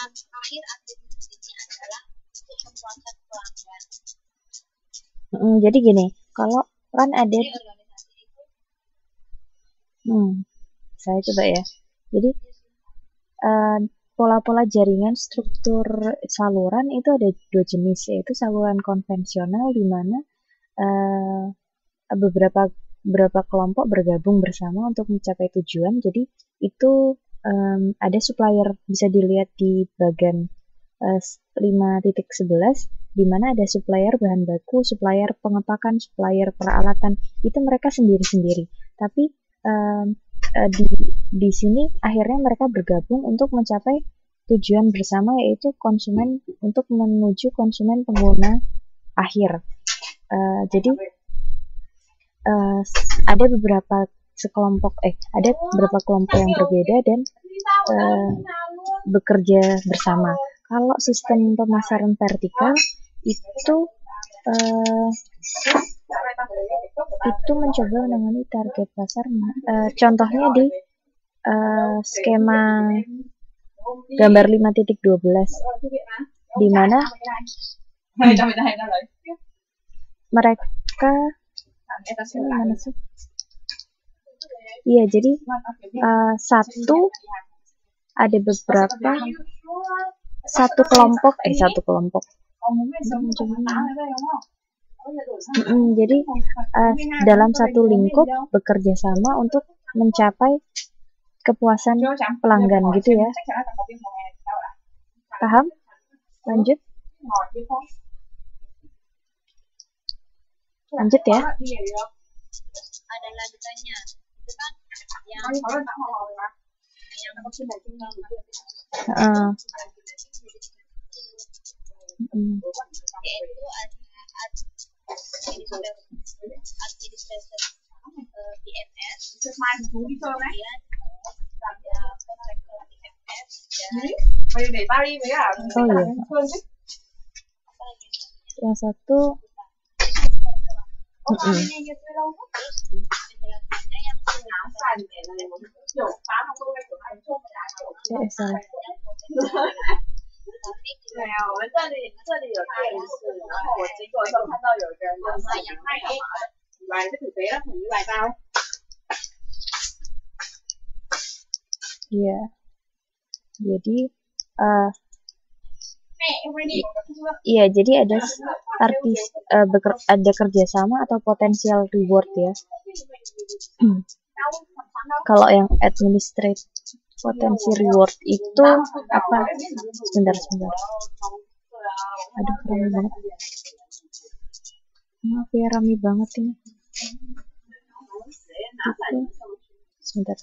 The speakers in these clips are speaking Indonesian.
akhir aktivitas ini adalah untuk kepuasan pelanggan. Jadi gini, kalau kan ada Jadi organisasi itu saya coba ya. Jadi pola-pola jaringan struktur saluran itu ada dua jenis, yaitu saluran konvensional di mana beberapa kelompok bergabung bersama untuk mencapai tujuan. Jadi itu ada supplier, bisa dilihat di bagian 5.11, di mana ada supplier bahan baku, supplier pengepakan, supplier peralatan, itu mereka sendiri-sendiri. Tapi di sini akhirnya mereka bergabung untuk mencapai tujuan bersama, yaitu konsumen, untuk menuju konsumen pengguna akhir. Jadi ada beberapa kelompok yang berbeda dan bekerja bersama. Kalau sistem pemasaran vertikal itu mencoba menangani target pasar. Contohnya di skema gambar 5.12, di mana mereka jadi satu kelompok jadi dalam satu lingkup bekerja sama untuk mencapai kepuasan pelanggan gitu ya. Paham? Lanjut ya. ada lanjutannya. Itu kan yang yaitu administrator PMS, kemudian ada kontraktor PMS dan yang satu penjelasannya yang Iya. Jadi jadi ada kerjasama atau potensial reward ya. Kalau yang administrate potensi reward itu apa? Sebentar. Aduh, rame banget. Maaf ya, rame banget ini. Sebentar.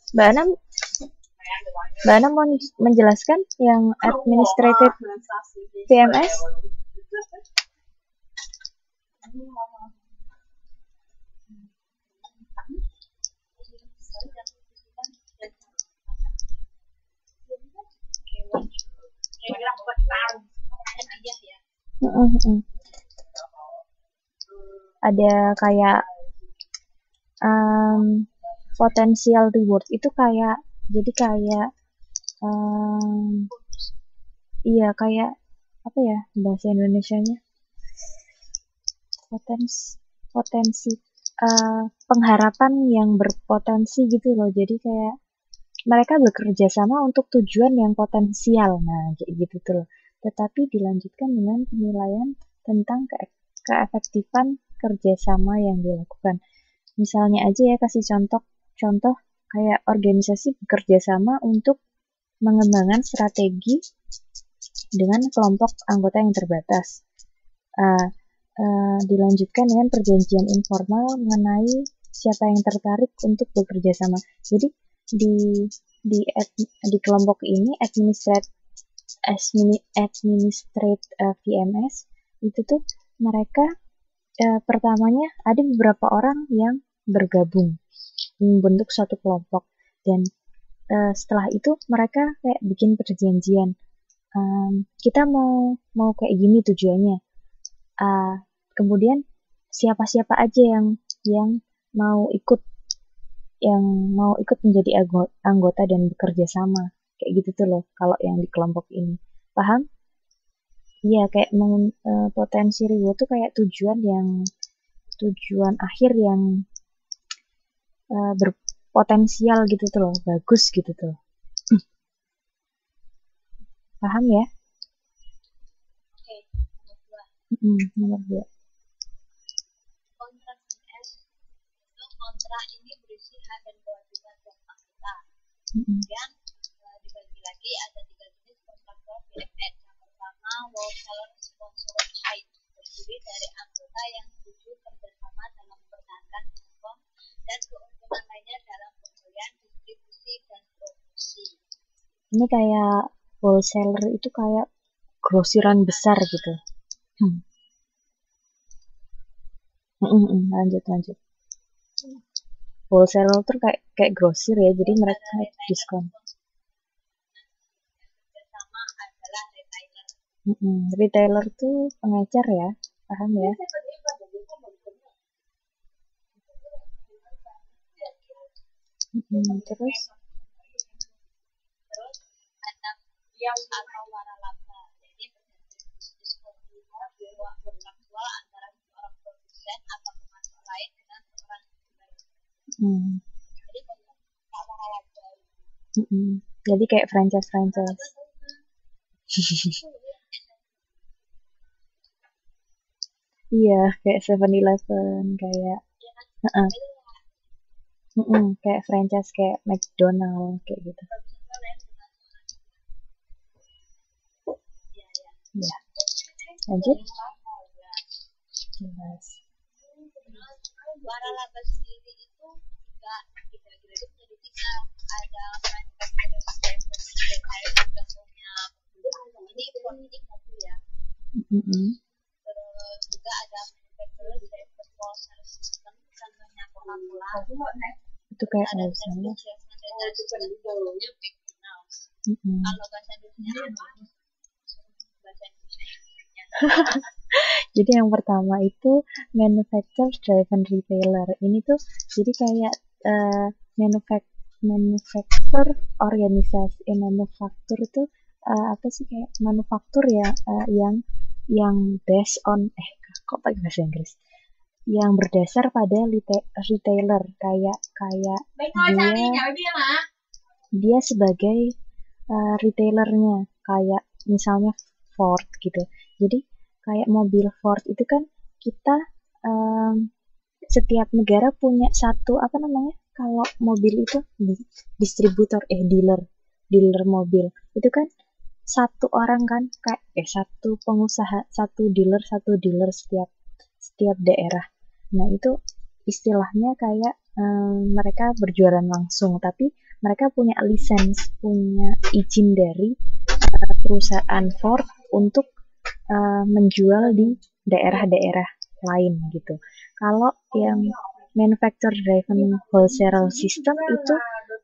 Mbak Ana mau menjelaskan yang administrative PMS? Ada kayak potensial reward itu kayak, jadi kayak kayak apa ya bahasa Indonesianya, potensi pengharapan yang berpotensi gitu loh. Jadi kayak mereka bekerja sama untuk tujuan yang potensial, nah kayak gitu tuh loh. Tetapi dilanjutkan dengan penilaian tentang keefektifan kerjasama yang dilakukan. Misalnya aja ya, kasih contoh kayak organisasi bekerja sama untuk mengembangkan strategi dengan kelompok anggota yang terbatas. Dilanjutkan dengan perjanjian informal mengenai siapa yang tertarik untuk bekerja sama. Jadi di kelompok ini administrate VMS itu tuh mereka pertamanya ada beberapa orang yang bergabung membentuk suatu kelompok, Dan setelah itu mereka kayak bikin perjanjian, kita mau kayak gini tujuannya. Kemudian siapa-siapa aja yang mau ikut menjadi anggota dan bekerja sama, kayak gitu tuh loh kalau yang di kelompok ini. Paham? Iya, kayak potensi reward tuh kayak tujuan akhir yang berpotensial gitu tuh loh, bagus gitu tuh. Paham ya? Oke, Nomor 2. Kontrak NS itu kontrak ini berisi hak dan kewajiban tiap anggota. Kemudian dibagi lagi ada 3 jenis kontrak VFN. Yang pertama, wholesaler sponsored side, terdiri dari anggota yang setuju kerjasama dalam mempertahankan diskon dan keuntungan lainnya dalam pembelian, distribusi, dan promosi. Ini kayak wholesaler itu kayak grosiran besar gitu. Lanjut. Wholesaler tuh kayak grosir ya, jadi mereka diskon. Pertama adalah retailer. Retailer tuh pengecer ya, paham ya? Terus ada atau waralaba, jadi diskon kontraktual antara seorang produsen atau pemasok lain dengan seorang penjual. Jadi kontrak waralaba. Jadi kayak franchise. Iya, kayak 7-Eleven, kayak kayak franchise kayak McDonald kayak gitu. Ya. Lanjut. Jelas. Waralaba sendiri itu juga dibagi menjadi 3. Ada manufacturer contohnya ini mobil ya. Terus juga ada manufacturer process system, contohnya Coca-Cola. Itu kayak ada misalnya. Kalau bahasa Indonesia apa? Bahasa Indonesia. Jadi yang pertama itu manufacturer driven retailer. Ini tuh jadi kayak manufaktur organisasi manufaktur itu apa sih, kayak manufaktur ya, yang based on kok pakai bahasa Inggris, yang berdasar pada retailer, kayak dia sebagai retailernya, kayak misalnya Ford gitu. Jadi kayak mobil Ford itu kan kita setiap negara punya satu kalau mobil itu distributor dealer mobil itu kan satu orang kan, kayak satu pengusaha, satu dealer setiap daerah. Nah itu istilahnya kayak mereka berjualan langsung, tapi mereka punya lisensi, punya izin dari perusahaan Ford untuk menjual di daerah-daerah lain gitu. Kalau yang manufacturer driven wholesaler system itu,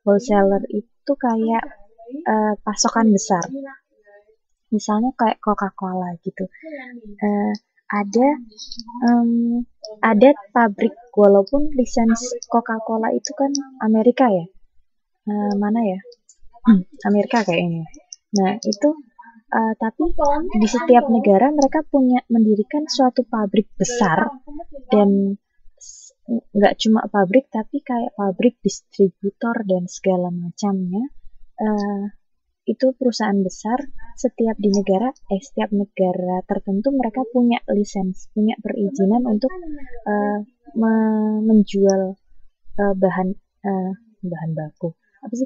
wholesaler itu kayak pasokan besar. Misalnya kayak Coca-Cola gitu. Ada pabrik, walaupun lisensi Coca-Cola itu kan Amerika ya. Mana ya? Amerika kayaknya. Nah, itu tapi di setiap negara mereka mendirikan suatu pabrik besar, dan nggak cuma pabrik tapi kayak pabrik, distributor dan segala macamnya. Itu perusahaan besar. Setiap negara tertentu mereka punya lisensi, punya perizinan untuk menjual bahan baku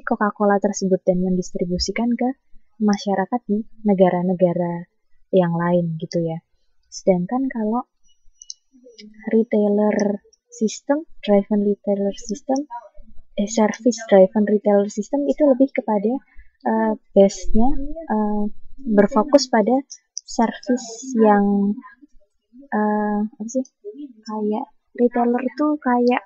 Coca-Cola tersebut dan mendistribusikan ke masyarakat di negara-negara yang lain gitu ya. Sedangkan kalau retailer system, service driven retailer system itu lebih kepada base-nya berfokus pada service yang kayak retailer itu kayak